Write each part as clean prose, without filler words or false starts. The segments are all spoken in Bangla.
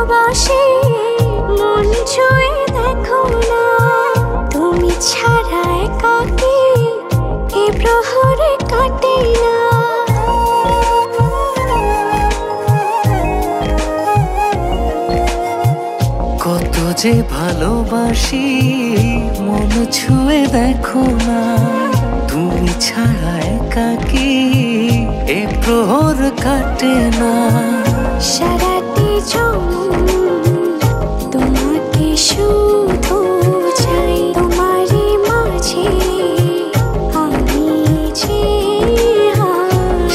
ভালোবাসি মন ছুঁয়ে দেখো না, তুমি ছাড়া একাকী এ প্রহরে কাটে না। কত যে ভালোবাসি মন ছুঁয়ে দেখো না, তুমি ছাড়া একাকী এ প্রহর কাটে না। সারাটি জনম তোমাকে শুধু চাই, তোমারই মাঝে আমি যে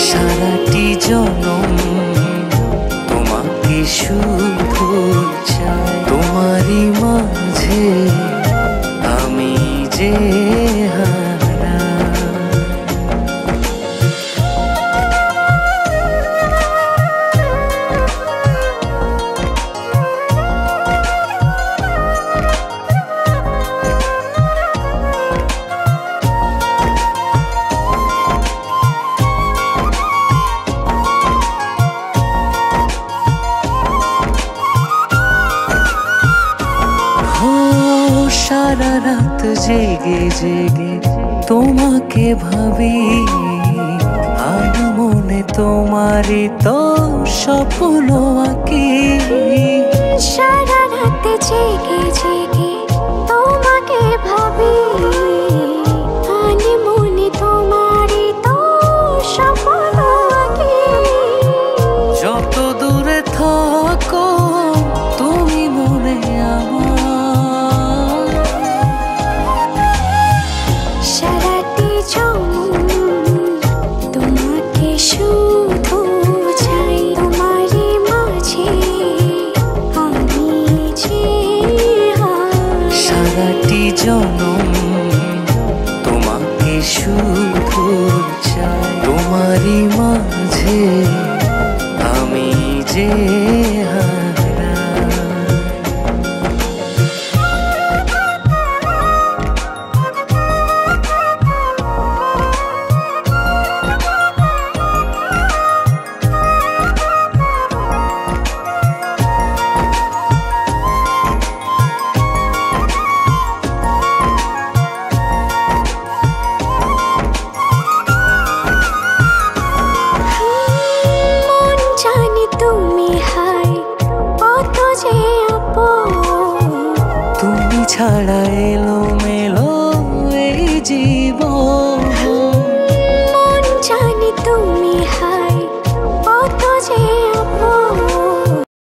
সারাটি জনম তোমাকে শুধু চাই, তোমারই মাঝে আমি যে হারা। সারা রাত জেগে জেগে তোমাকে ভাবি, আর মনে তোমারই তো স্বপ্ন আঁকি। সারা রাত জেগে জেগে তোমাকে ভাবি, আর মনে তোমারই তো স্বপ্ন আঁকি। যত দূরে থাকো তুমি মনে আমার, সারাটি জনম তোমাকে শুধু চাই, তোমারই মাঝে আমি যে সারাটি জনম তোমাকে শুধু চাই, তোমারই মাঝে আমি যে হারা। মন জানে তুমি হাই কত যে আপন, তুমি ছাড়া এ